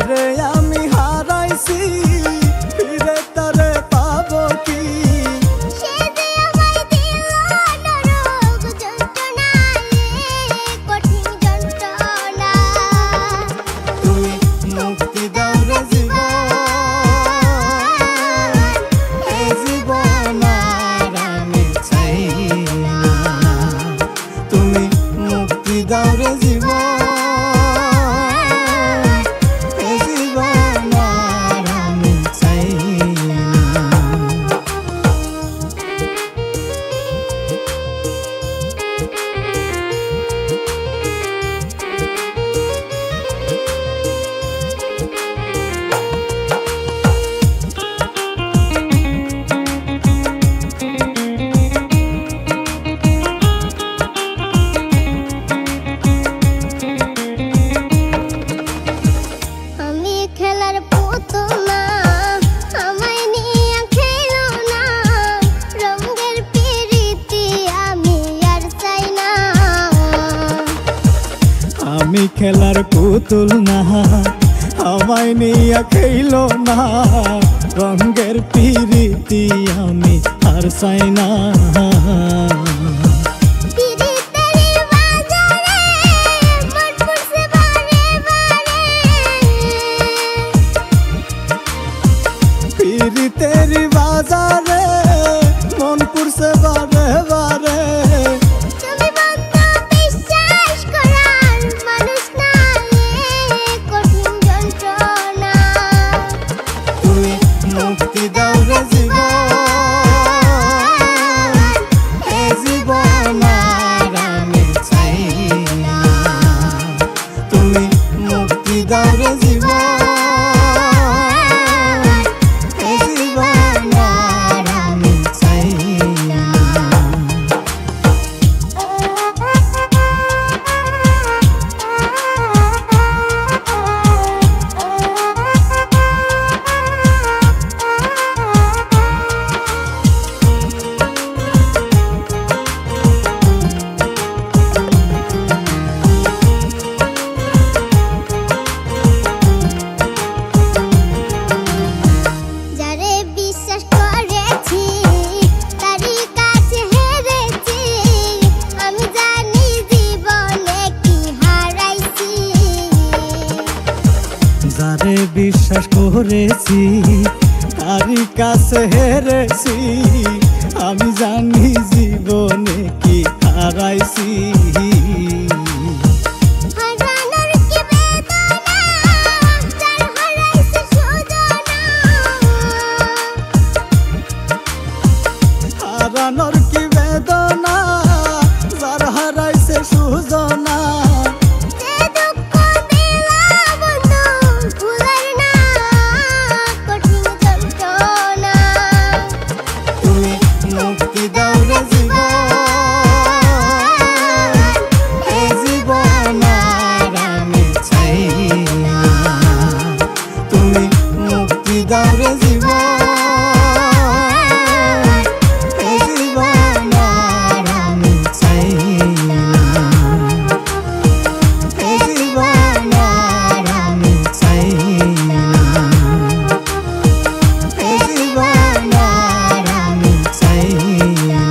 যারে আমি হারাইছি ফিরে তারে পাবো কি সে যে আমায় দিল নরক যন্ত্রণা কঠিন যন্ত্রণা তুমি মুক্তি দাও রে জীবন এই জীবন আর আমি চাই না তুমি মুক্তি দাও রে জীবন আমি খেলার পুতুল না আমায় নিয়ে খেলো না রঙের পিরিতি আমি আর চাই না পিরিতেরি বাজারে মন পুরছে বারে বারে মুক্তি দাও রে জীবন এই জীবন আর আমি চাই না তুমি মুক্তি দাও রে জীবন এই জীবন আর আমি চাই না যারে বিশ্বাস করেছি তারই কাছে হেরেছি আমি জানি জীবনে কি হারাইছি হারানোর কি বেদনা যার হারাইছে সুজনা মুক্তি দাও রে জীবন এই জীবন আর আমি চাই না তুমি মুক্তি দাও রে জীবন এই জীবন আর আমি চাই না এই জীবন আর আমি চাই না এই জীবন আর আমি চাই না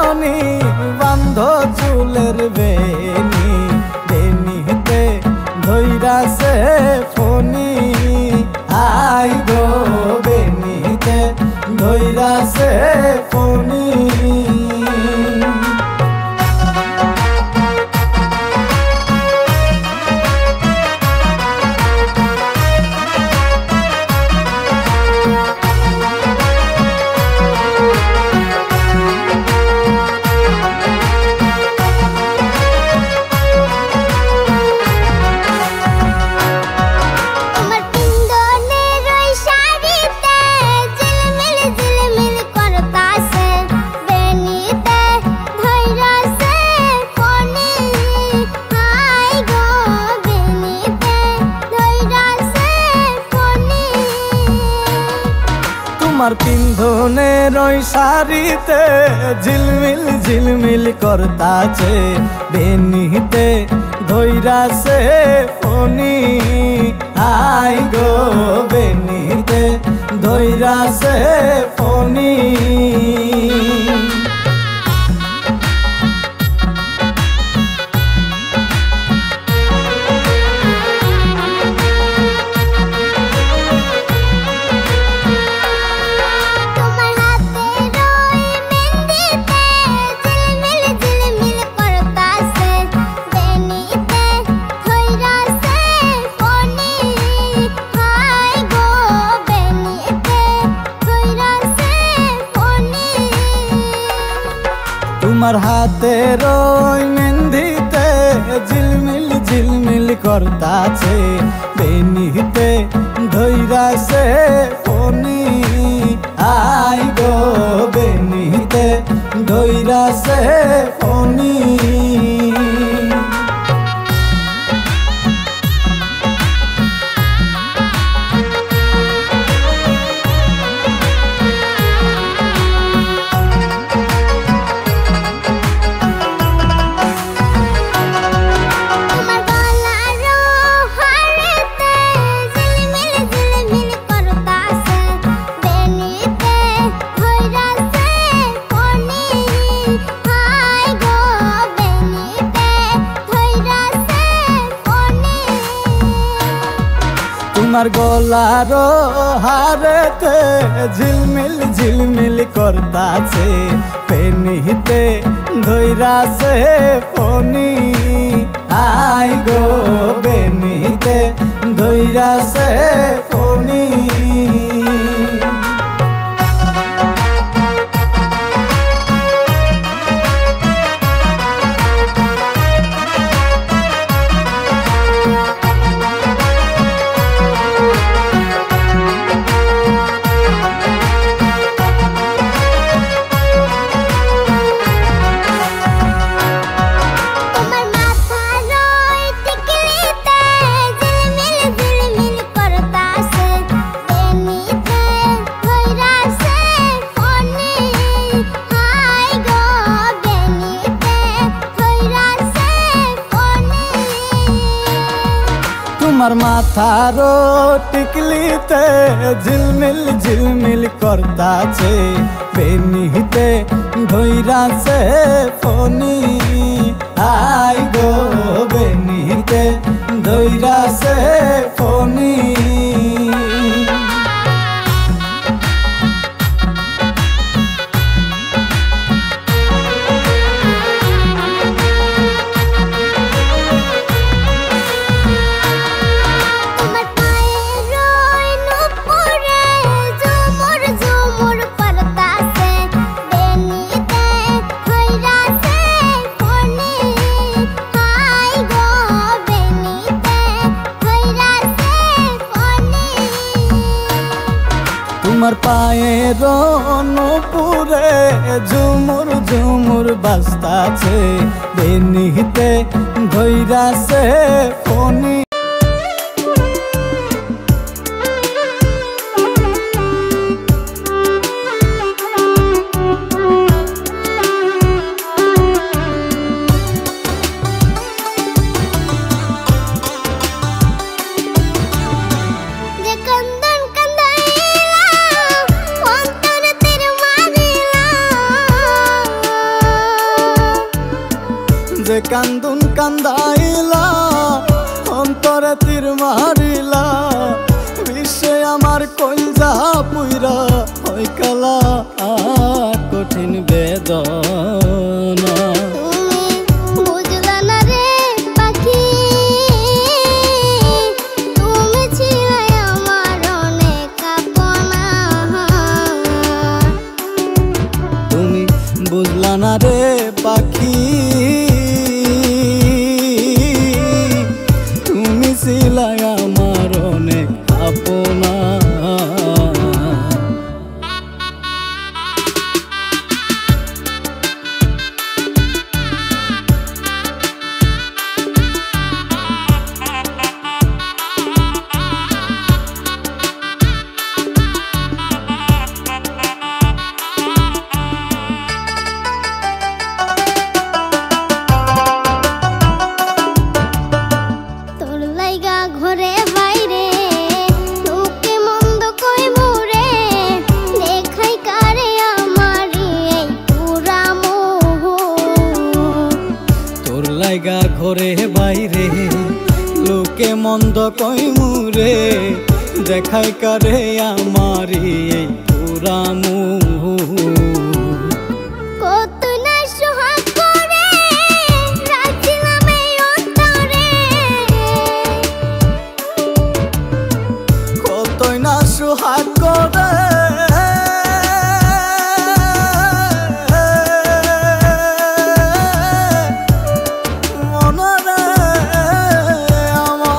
রজনী বান্ধ চুলের বেনি বেনিতে ধৈরাছে ফনি আই গো বেনিতে ধৈরাছে ফনি তোমার পিন্ধনের ওই শাড়িতে ঝিলমিল ঝিলমিল করতাছে বেনিতে ধৈরাছে ফনি আই গো বেনিতে ধৈরাছে ফনি তোমার হাতের ওই মেহেন্দিতে ঝিলমিল ঝিলমিল করতাছে বেনিতে ধৈরাছে ফনি আই গো বেনিতে ধৈরাছে ফনি তোমার গলার হারেতে ঝিলমিল ঝিলমিল করতাছে বেনিতে ধৈরাছে ফনি আই গো বেনিতে ধৈরাছে ফনি তোমার মাথার টিকলিতে ঝিলমিল ঝিলমিল করতাছে বেনিতে ধৈরাছে ফনি আই গো বেনিতে ধৈরাছে ফনি তোমার পায়ের নূপুরে ঝুমুর ঝুমুর বাজতাছে বেনিতে ধৈরাছে ফনি যে কান্দুন কান্দাইলা অন্তরে তীর মারিলা বিশ্বে আমার কলজা পুইরা হয় কালা কঠিন বেদনা। বুঝলা না রে পাখি তুমি ছিলা আমার অনেক আপনা। ঘরে বাইরে লোকে মন্দ কই মোরে দেখাই কারে আমারি এই পুরা মোহ। তোর লাইগা ঘরে বাইরে লোকে মন্দ কই মোরে দেখাই কারে আমারি এই পুরা মোহ। কত না সোহাগ করে রাখছিলাম এই অন্তরে, কতই না সোহাগ করে মনরে আমার,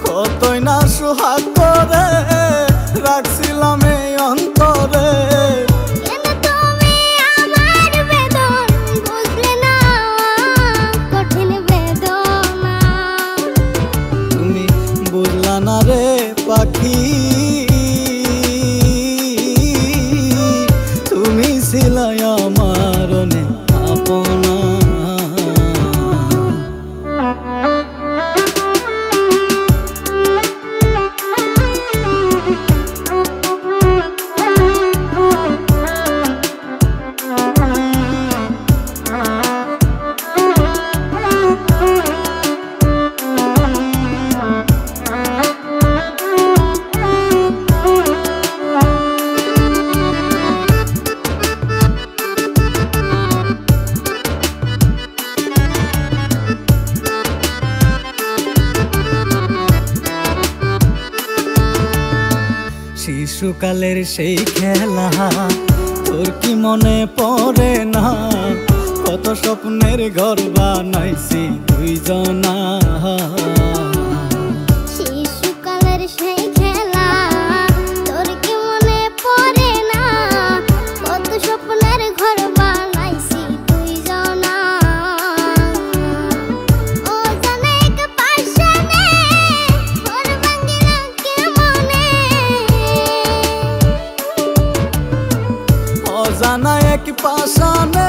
কতই না সোহাগ করে রাখছিলাম এই অন্তরে। কেন তুমি আমার বেদন বুঝলে না, কঠিন বেদনা। তুমি বুঝলা না রে পাখি তুমি ছিলাই আমার অনেক আপনা। শিশুকালের সেই খেলা তোর কি মনে পড়ে না, কত স্বপ্নের ঘর বানাইছি দুইজনা। শিশুকালের সেই খেলা তোর কি মনে পড়ে না, কত স্বপ্নের ঘর বানাইছি দুইজনা। ও জানে এক পাশানে ঘর ভাঙিলাম কেমনে, অজানা এক পাশানে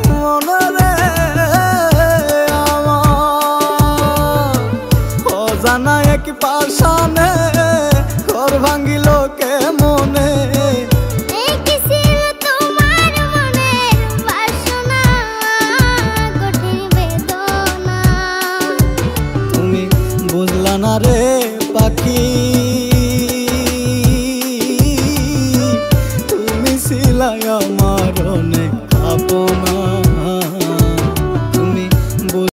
মনরে আমার, অজানা এক পাশানে ঘর ভাঙিল কেমনে। এই কি ছিল তোমার মনের বাসনা, কঠিন বেদনা। তুমি বুঝলা না রে পাখি